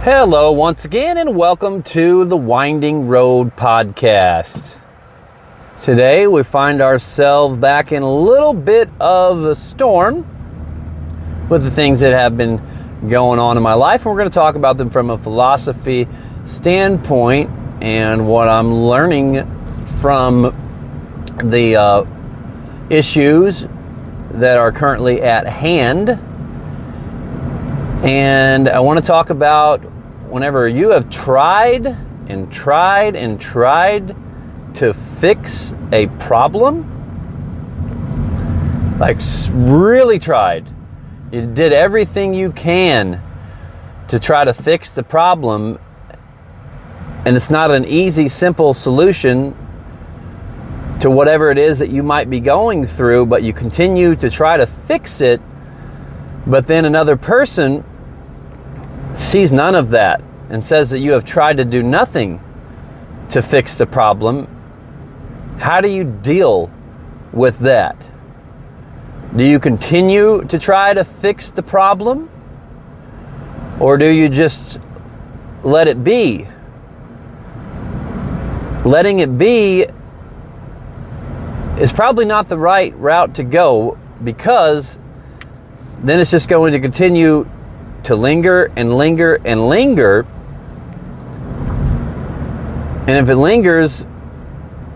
Hello once again and welcome to the Winding Road Podcast. Today we find ourselves back in a little bit of a storm with the things that have been going on in my life, and we're going to talk about them from a philosophy standpoint and what I'm learning from the issues that are currently at hand. And I want to talk about whenever you have tried and tried and tried to fix a problem, like really tried. You did everything you can to try to fix the problem, and it's not an easy, simple solution to whatever it is that you might be going through, but you continue to try to fix it, but then another person sees none of that and says that you have tried to do nothing to fix the problem. How do you deal with that? Do you continue to try to fix the problem? Or do you just let it be? Letting it be is probably not the right route to go, because then it's just going to continue to linger and linger and linger. And if it lingers,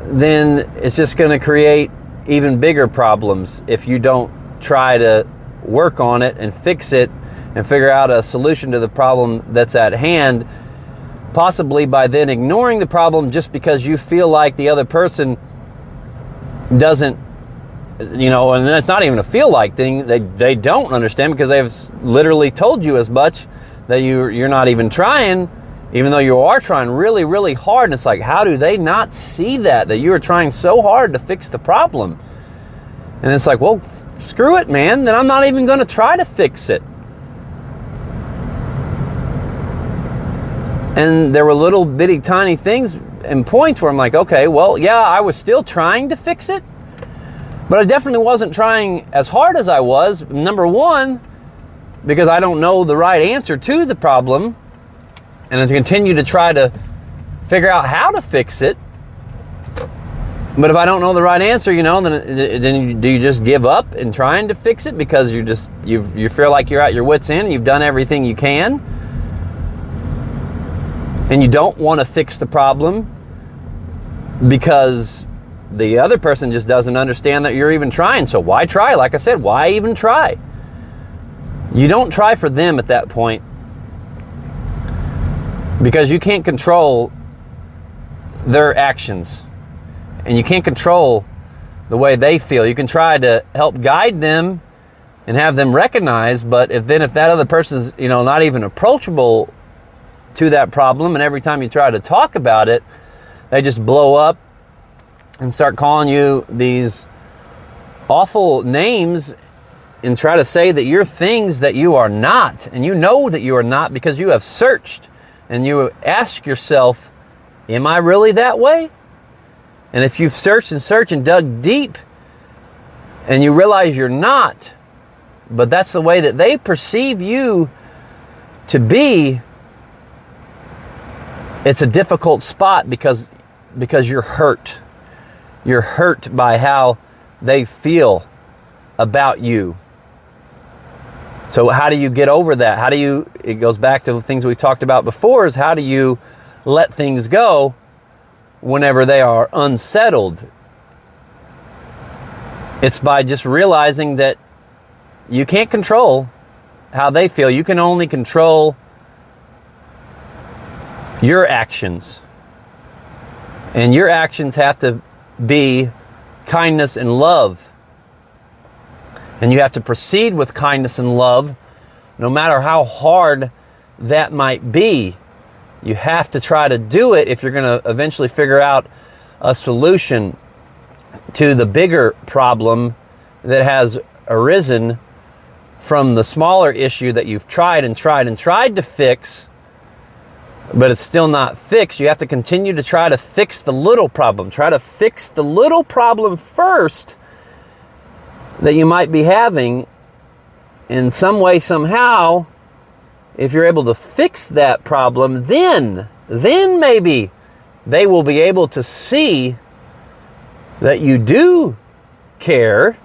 then it's just going to create even bigger problems if you don't try to work on it and fix it and figure out a solution to the problem that's at hand, possibly by then ignoring the problem just because you feel like the other person doesn't, and it's not even a feel like thing. They don't understand because they've literally told you as much, that you're not even trying, even though you are trying really, really hard. And it's like, how do they not see that you are trying so hard to fix the problem? And it's like, well, screw it, man. Then I'm not even going to try to fix it. And there were little bitty tiny things and points where I'm like, okay, well, yeah, I was still trying to fix it, but I definitely wasn't trying as hard as I was. Number one, because I don't know the right answer to the problem, and to continue to try to figure out how to fix it. But if I don't know the right answer, then do you just give up in trying to fix it because you feel like you're at your wit's end and you've done everything you can, and you don't want to fix the problem because the other person just doesn't understand that you're even trying. So why try? Like I said, why even try? You don't try for them at that point, because you can't control their actions and you can't control the way they feel. You can try to help guide them and have them recognize, but if that other person's not even approachable to that problem, and every time you try to talk about it, they just blow up and start calling you these awful names and try to say that you're things that you are not. And you know that you are not because you have searched and you ask yourself, am I really that way? And if you've searched and searched and dug deep and you realize you're not, but that's the way that they perceive you to be, it's a difficult spot because you're hurt. You're hurt by how they feel about you. So how do you get over that? It goes back to the things we talked about before, is how do you let things go whenever they are unsettled? It's by just realizing that you can't control how they feel. You can only control your actions. And your actions have to be kindness and love. And you have to proceed with kindness and love, no matter how hard that might be. You have to try to do it if you're going to eventually figure out a solution to the bigger problem that has arisen from the smaller issue that you've tried to fix, but it's still not fixed. You have to continue to try to fix the little problem. Try to fix the little problem first that you might be having in some way, somehow, if you're able to fix that problem, then maybe they will be able to see that you do care,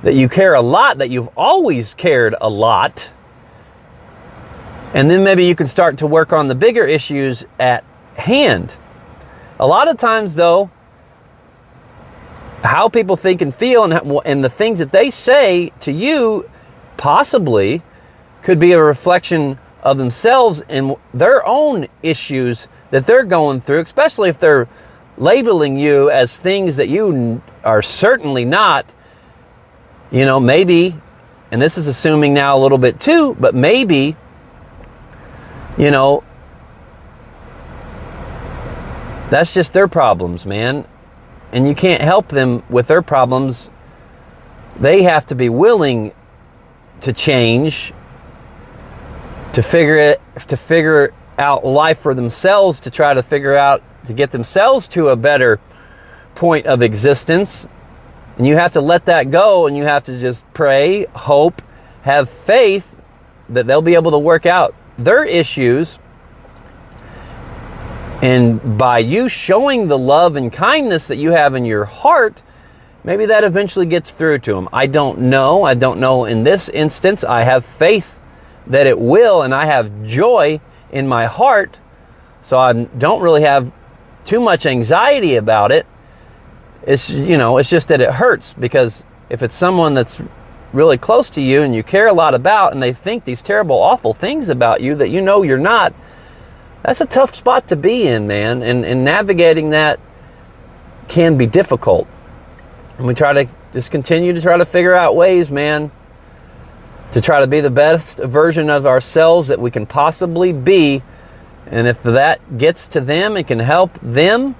that you care a lot, that you've always cared a lot. And then maybe you can start to work on the bigger issues at hand. A lot of times, though, how people think and feel and the things that they say to you possibly could be a reflection of themselves and their own issues that they're going through, especially if they're labeling you as things that you are certainly not. You know, maybe, and this is assuming now a little bit too, but maybe, you know, that's just their problems, man. And you can't help them with their problems. They have to be willing to change, to figure out life for themselves, to try to get themselves to a better point of existence. And you have to let that go, and you have to just pray, hope, have faith that they'll be able to work out their issues. And by you showing the love and kindness that you have in your heart, maybe that eventually gets through to them. I don't know. In this instance, I have faith that it will, and I have joy in my heart. So I don't really have too much anxiety about it. It's just that it hurts, because if it's someone that's really close to you and you care a lot about, and they think these terrible, awful things about you that you know you're not, that's a tough spot to be in, man. And navigating that can be difficult. And we try to just continue to try to figure out ways, man, to try to be the best version of ourselves that we can possibly be. And if that gets to them and can help them,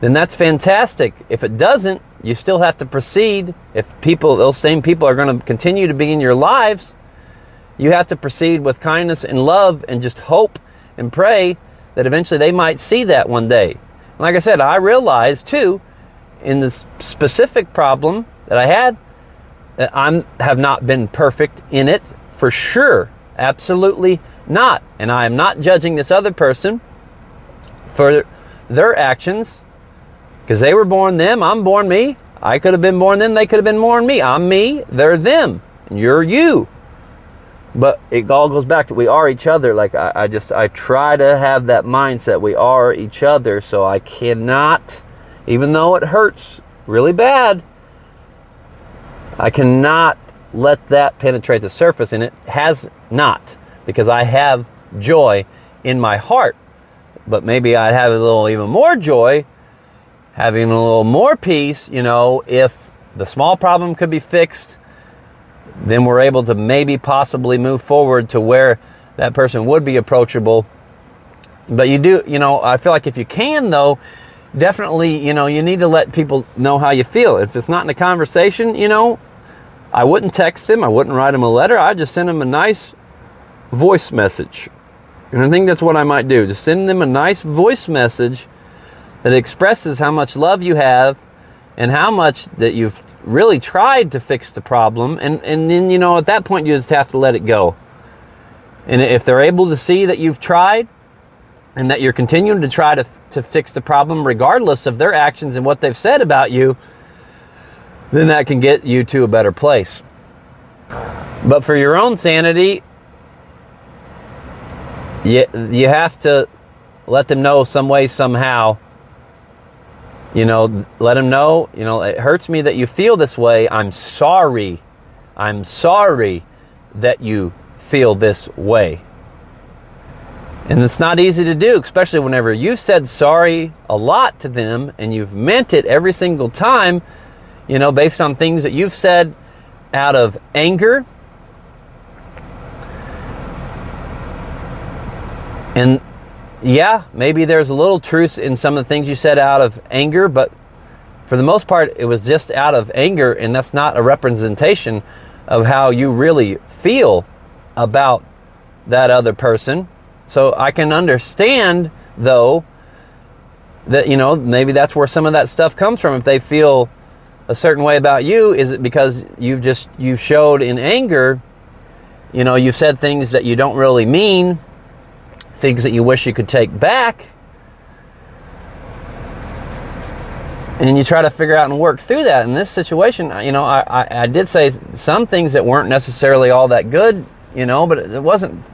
then that's fantastic. If it doesn't, you still have to proceed. If those same people are going to continue to be in your lives, you have to proceed with kindness and love, and just hope and pray that eventually they might see that one day. And like I said, I realized too, in this specific problem that I had, that I have not been perfect in it, for sure. Absolutely not. And I am not judging this other person for their actions, because they were born them, I'm born me. I could have been born them, they could have been born me. I'm me, they're them, and you're you. But it all goes back to we are each other. Like I try to have that mindset. We are each other. So I cannot, even though it hurts really bad, I cannot let that penetrate the surface. And it has not, because I have joy in my heart. But maybe I'd have a little even more joy, having a little more peace, if the small problem could be fixed. Then we're able to maybe possibly move forward to where that person would be approachable. But I feel like if you can, though, definitely, you need to let people know how you feel. If it's not in a conversation, I wouldn't text them. I wouldn't write them a letter. I'd just send them a nice voice message. And I think that's what I might do. Just send them a nice voice message that expresses how much love you have and how much that you've really tried to fix the problem. And then, at that point, you just have to let it go. And if they're able to see that you've tried and that you're continuing to try to fix the problem regardless of their actions and what they've said about you, then that can get you to a better place. But for your own sanity, you have to let them know some way, somehow. Let them know, it hurts me that you feel this way. I'm sorry. I'm sorry that you feel this way. And it's not easy to do, especially whenever you've said sorry a lot to them and you've meant it every single time, based on things that you've said out of anger. And yeah, maybe there's a little truth in some of the things you said out of anger, but for the most part, it was just out of anger, and that's not a representation of how you really feel about that other person. So I can understand, though, that, maybe that's where some of that stuff comes from. If they feel a certain way about you, is it because you showed in anger you've said things that you don't really mean, things that you wish you could take back. And you try to figure out and work through that. In this situation, I did say some things that weren't necessarily all that good, but it wasn't,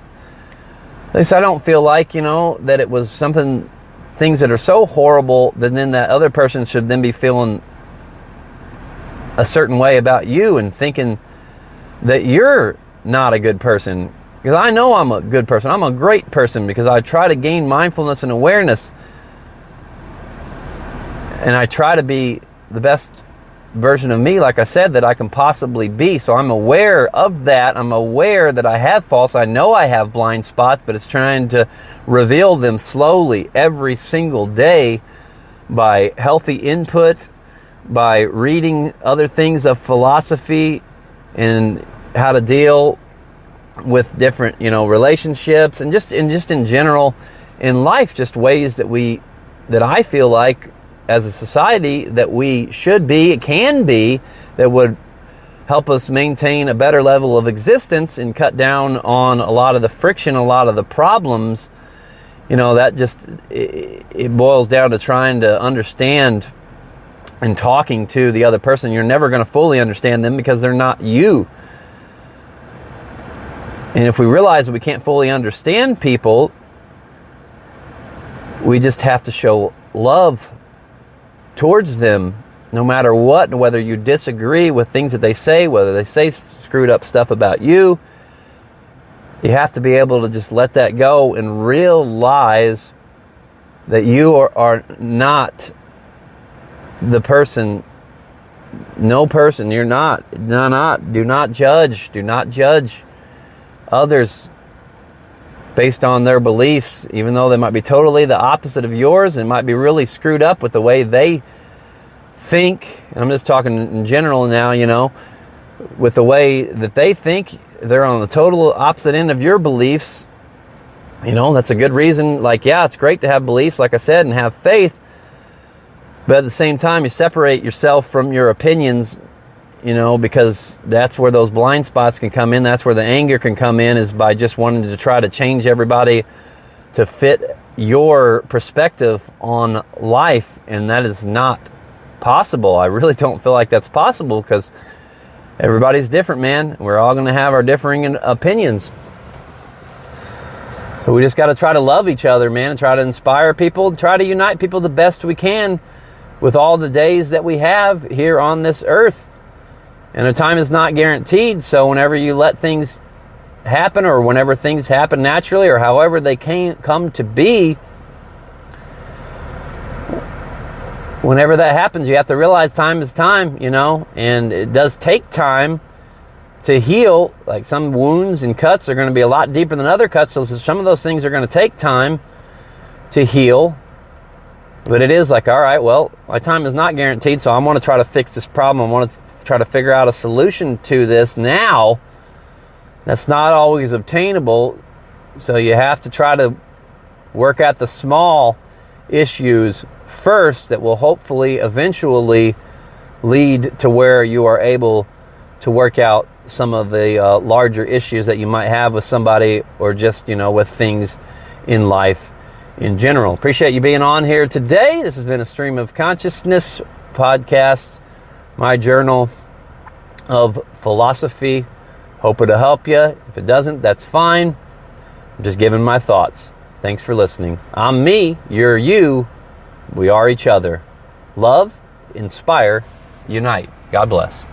at least I don't feel like, that it was things that are so horrible that then that other person should then be feeling a certain way about you and thinking that you're not a good person. Because I know I'm a good person. I'm a great person because I try to gain mindfulness and awareness. And I try to be the best version of me, like I said, that I can possibly be. So I'm aware of that. I'm aware that I have faults. I know I have blind spots, but it's trying to reveal them slowly every single day by healthy input, by reading other things of philosophy and how to deal with different, relationships and just in general in life, just ways that I feel like as a society that we should be, it can be, that would help us maintain a better level of existence and cut down on a lot of the friction, a lot of the problems. That just, it boils down to trying to understand and talking to the other person. You're never going to fully understand them because they're not you. And if we realize that we can't fully understand people, we just have to show love towards them no matter what, whether you disagree with things that they say, whether they say screwed up stuff about you. You have to be able to just let that go and realize that you are not the person. No person, you're not. Do not judge. Do not judge others based on their beliefs, even though they might be totally the opposite of yours and might be really screwed up with the way they think. And I'm just talking in general now, with the way that they think, they're on the total opposite end of your beliefs. That's a good reason. It's great to have beliefs, like I said, and have faith. But at the same time, you separate yourself from your opinions, because that's where those blind spots can come in. That's where the anger can come in, is by just wanting to try to change everybody to fit your perspective on life. And that is not possible. I really don't feel like that's possible because everybody's different, man. We're all going to have our differing opinions. But we just got to try to love each other, man, and try to inspire people, and try to unite people the best we can with all the days that we have here on this earth. And our time is not guaranteed, so whenever you let things happen, or whenever things happen naturally, or however they come to be, whenever that happens, you have to realize time is time, and it does take time to heal. Like some wounds and cuts are going to be a lot deeper than other cuts, so some of those things are going to take time to heal. But it is like, all right, well, my time is not guaranteed, so I want to try to fix this problem. I want to try to figure out a solution to this now. That's not always obtainable, so you have to try to work at the small issues first that will hopefully eventually lead to where you are able to work out some of the larger issues that you might have with somebody, or just, with things in life in general. Appreciate you being on here today. This has been a Stream of Consciousness podcast, my journal of philosophy. Hope it'll help you. If it doesn't, that's fine. I'm just giving my thoughts. Thanks for listening. I'm me, you're you, we are each other. Love, inspire, unite. God bless.